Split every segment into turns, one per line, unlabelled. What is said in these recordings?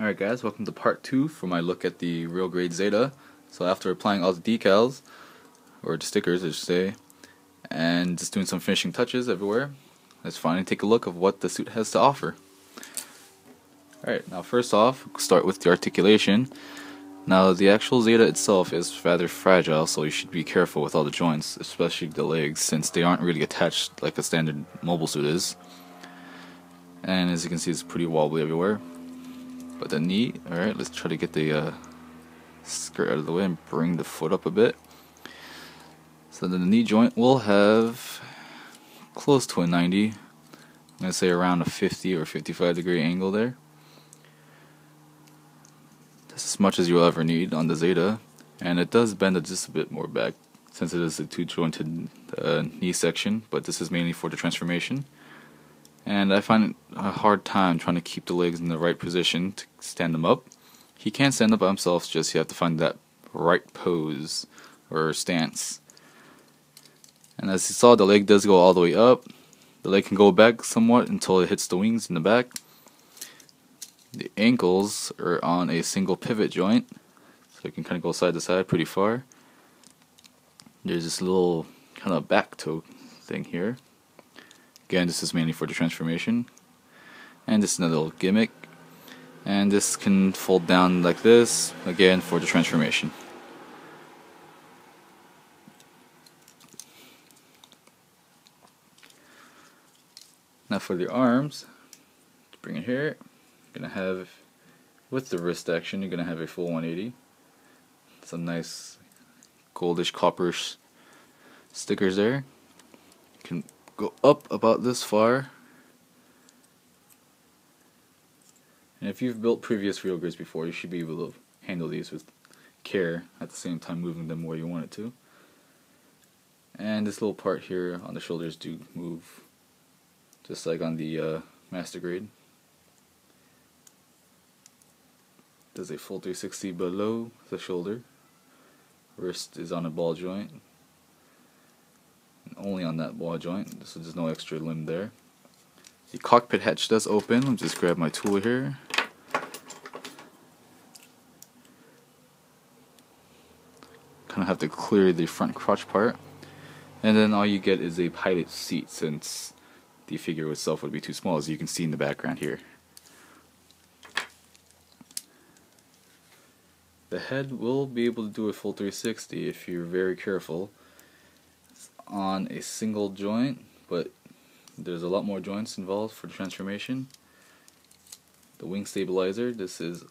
Alright guys, welcome to part 2 for my look at the real grade Zeta. So after applying all the decals, or the stickers I should say, and just doing some finishing touches everywhere, let's finally take a look of what the suit has to offer. Alright, now first off, we'll start with the articulation. Now the actual Zeta itself is rather fragile, so you should be careful with all the joints, especially the legs, since they aren't really attached like a standard mobile suit is. And as you can see, it's pretty wobbly everywhere. But the knee, alright, let's try to get the skirt out of the way and bring the foot up a bit. So then the knee joint will have close to a 90. I'm going to say around a 50 or 55 degree angle there. That's as much as you'll ever need on the Zeta. And it does bend it just a bit more back since it is a two jointed knee section, but this is mainly for the transformation. And I find it a hard time trying to keep the legs in the right position to stand them up. He can stand up by himself, just you have to find that right pose or stance. And as you saw, the leg does go all the way up. The leg can go back somewhat until it hits the wings in the back. The ankles are on a single pivot joint, so it can kind of go side to side pretty far. There's this little kind of back toe thing here. Again, this is mainly for the transformation. And this is another little gimmick. And this can fold down like this, again for the transformation. Now for the arms, bring it here. You're going to have, with the wrist action, you're going to have a full 180. Some nice goldish copperish stickers there. You can go up about this far, and if you've built previous real grids before, you should be able to handle these with care, at the same time moving them where you want it to. And this little part here on the shoulders do move, just like on the master grade. Does a full 360 below the shoulder. Wrist is on a ball joint. Only on that ball joint, so there's no extra limb there. The cockpit hatch does open. I'll just grab my tool here. Kind of have to clear the front crotch part, and then all you get is a pilot seat, since the figure itself would be too small, as you can see in the background here. The head will be able to do a full 360 if you're very careful. On a single joint, but there's a lot more joints involved for the transformation. The wing stabilizer, this is,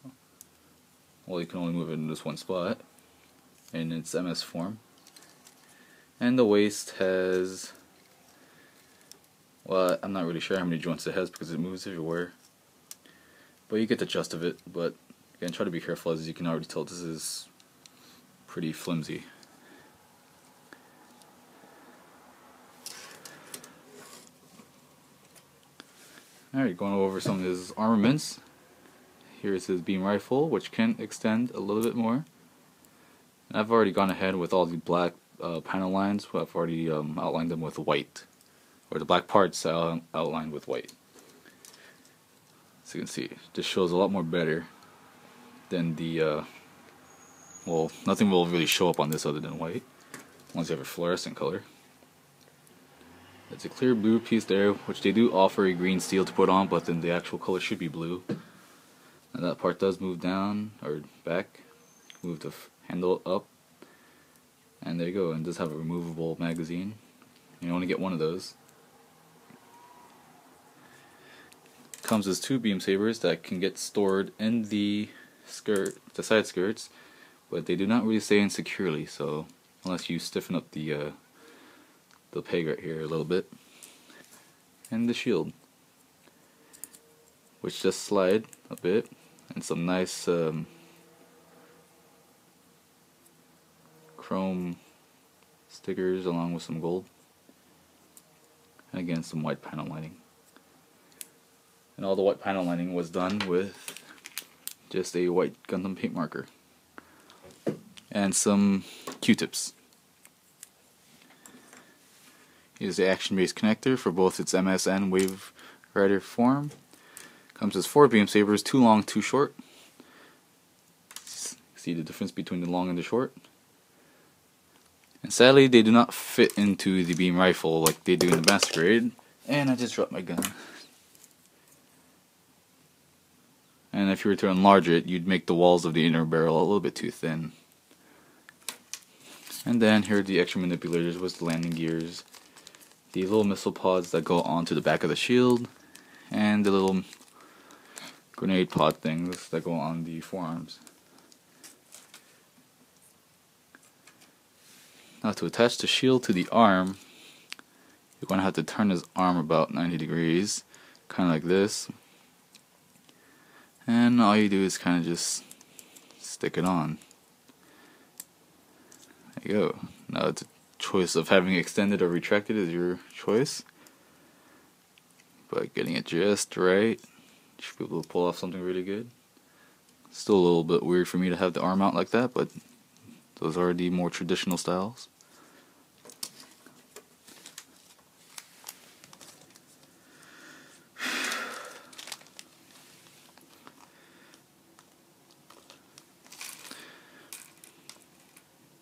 well, you can only move it in this one spot in its MS form. And the waist has, well, I'm not really sure how many joints it has because it moves everywhere, but you get the gist of it. But again, try to be careful, as you can already tell this is pretty flimsy. Alright, going over some of his armaments. Here's his beam rifle, which can extend a little bit more. And I've already gone ahead with all the black panel lines. I've already outlined them with white, or the black parts outlined with white. So you can see, this shows a lot more better than the, well, nothing will really show up on this other than white, unless you have a fluorescent color. It's a clear blue piece there, which they do offer a green steel to put on, but then the actual color should be blue. And that part does move down, or back, move the handle up, and there you go. And it does have a removable magazine. You only get one of those. Comes as two beam sabers that can get stored in the skirt, the side skirts, but they do not really stay in securely, so unless you stiffen up the peg right here a little bit. And the shield, which just slide a bit, and some nice chrome stickers along with some gold, and again some white panel lining. And all the white panel lining was done with just a white Gundam paint marker and some Q-tips. Here's the action-based connector for both its MS and Wave Rider form. Comes as 4 beam sabers, 2 long, 2 short. See the difference between the long and the short? And sadly, they do not fit into the beam rifle like they do in the master grade. And I just dropped my gun. And if you were to enlarge it, you'd make the walls of the inner barrel a little bit too thin. And then here are the extra manipulators with the landing gears, the little missile pods that go onto the back of the shield, and the little grenade pod things that go on the forearms. Now to attach the shield to the arm, you're going to have to turn his arm about 90 degrees, kind of like this. And all you do is kind of just stick it on. There you go. Now it's a choice of having it extended or retracted is your choice. But getting it just right, you should be able to pull off something really good. Still a little bit weird for me to have the arm out like that, but those are the more traditional styles.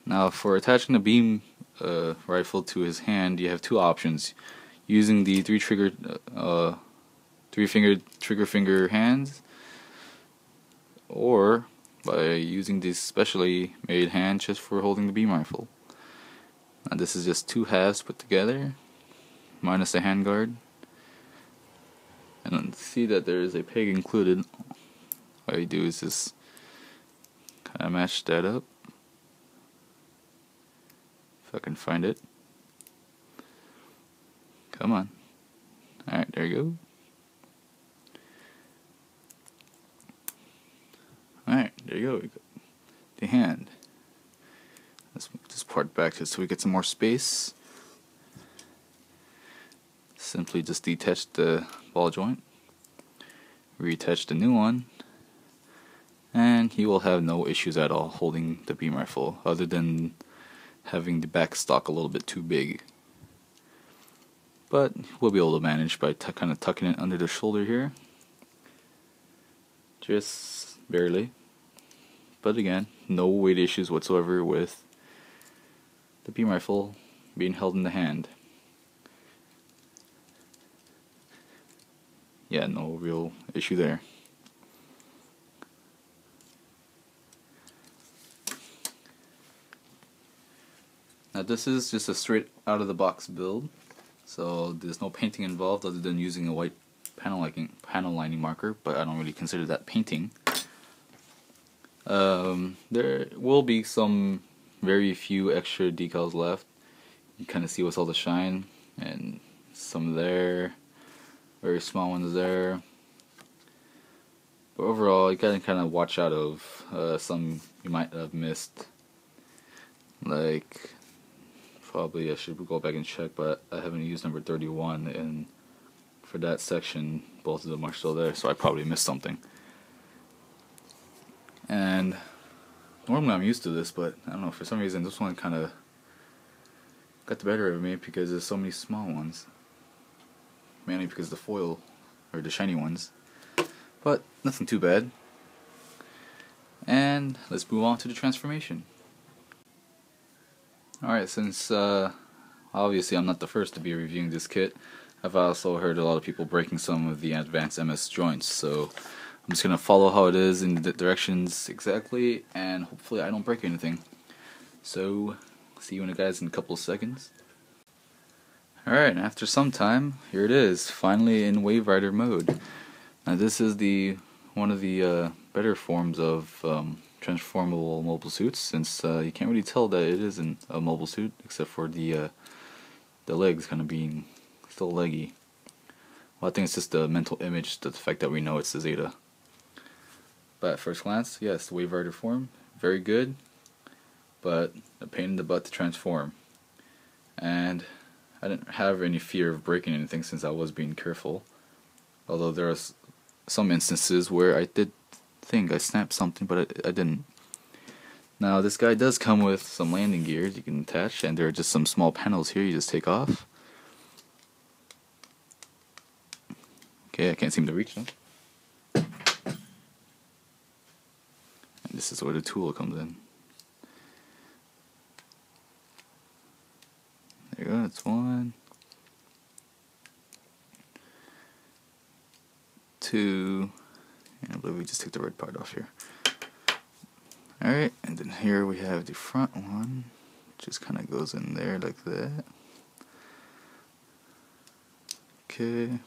Now for attaching the beam rifle to his hand, you have two options. Using the three-fingered trigger finger hands, or by using this specially made hand just for holding the beam rifle. Now this is just two halves put together, minus the handguard. And then see that there is a peg included. All you do is just kind of match that up. If I can find it. Come on. Alright, there you go. Alright, there you go. The hand. Let's move this part back just so we get some more space. Simply just detach the ball joint. Reattach the new one. And he will have no issues at all holding the beam rifle, other than having the back stock a little bit too big. But we'll be able to manage by kind of tucking it under the shoulder here. Just barely. But again, no weight issues whatsoever with the beam rifle being held in the hand. Yeah, no real issue there. Now this is just a straight out of the box build, so there's no painting involved other than using a white panel lining marker, but I don't really consider that painting. There will be some very few extra decals left. You kind of see what's all the shine, and some there, very small ones there. But overall, you gotta kind of watch out of some you might have missed, like. Probably I should go back and check, but I haven't used number 31, and for that section both of them are still there, so I probably missed something. And normally I'm used to this, but I don't know, for some reason this one kind of got the better of me because there's so many small ones, mainly because the foil, or the shiny ones, but nothing too bad. And let's move on to the transformation. Alright, since obviously I'm not the first to be reviewing this kit, I've also heard a lot of people breaking some of the advanced MS joints, so I'm just going to follow how it is in the directions exactly, and hopefully I don't break anything. So, see you guys in a couple of seconds. Alright, after some time, here it is, finally in Wave Rider mode. Now this is one of the better forms of transformable mobile suits, since you can't really tell that it isn't a mobile suit except for the legs kind of being still leggy. Well, I think it's just the mental image, the fact that we know it's the Zeta. But at first glance, yes, the Wave Rider form, very good, but a pain in the butt to transform. And I didn't have any fear of breaking anything since I was being careful, although there are some instances where I did think I snapped something, but I didn't. Now this guy does come with some landing gears you can attach, and there are just some small panels here you just take off. Okay, I can't seem to reach them. This is where the tool comes in. There you go, that's 1, 2, and I believe we just took the red part off here. Alright, and then here we have the front one, just kind of goes in there like that. Okay,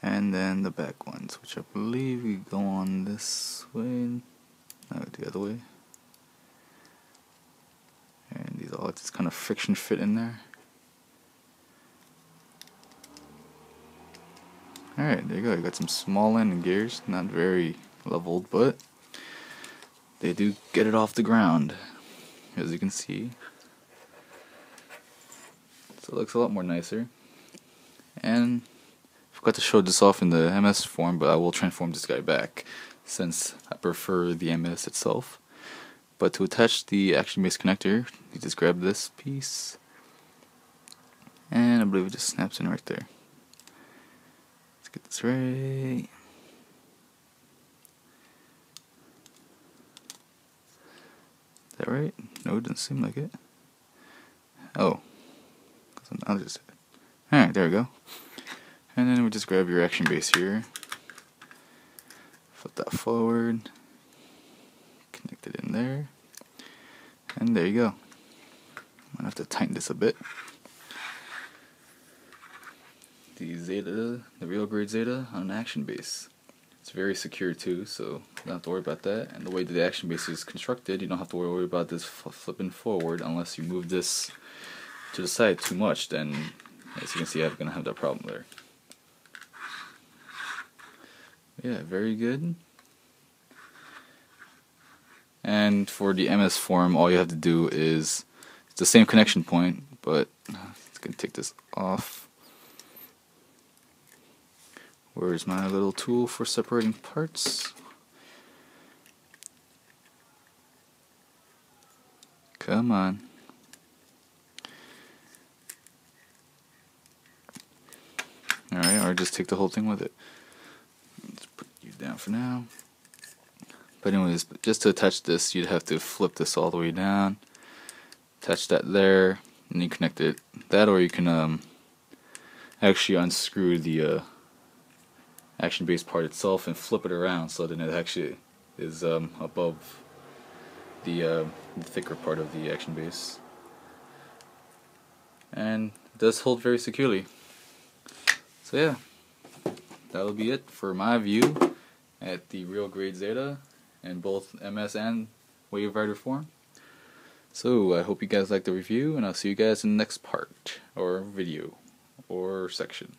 and then the back ones, which I believe we go on this way, no, the other way. And these all just kind of friction fit in there. Alright, there you go. You got some small landing gears, not very leveled, but they do get it off the ground, as you can see. So it looks a lot more nicer. And I forgot to show this off in the MS form, but I will transform this guy back since I prefer the MS itself. But to attach the action-based connector, you just grab this piece, and I believe it just snaps in right there. Let's get this right. Is that right? No, it doesn't seem like it. Oh, because on the other side. Alright, there we go. And then we just grab your action base here, flip that forward, connect it in there, and there you go. I'm gonna have to tighten this a bit. The Zeta, the real grade Zeta on an action base. It's very secure too, so you don't have to worry about that. And the way that the action base is constructed, you don't have to worry about this flipping forward unless you move this to the side too much. Then, as you can see, I'm gonna have that problem there. Yeah, very good. And for the MS form, all you have to do is, it's the same connection point, but it's gonna take this off. Where's my little tool for separating parts? Come on. Alright, or just take the whole thing with it. Let's put you down for now. But anyways, just to attach this, you'd have to flip this all the way down, attach that there, and you connect it. That, or you can actually unscrew the action base part itself and flip it around so then it actually is above the thicker part of the action base. And it does hold very securely. So yeah, that'll be it for my view at the real grade Zeta in both MS and Wave Rider form. So I hope you guys liked the review, and I'll see you guys in the next part or video or section.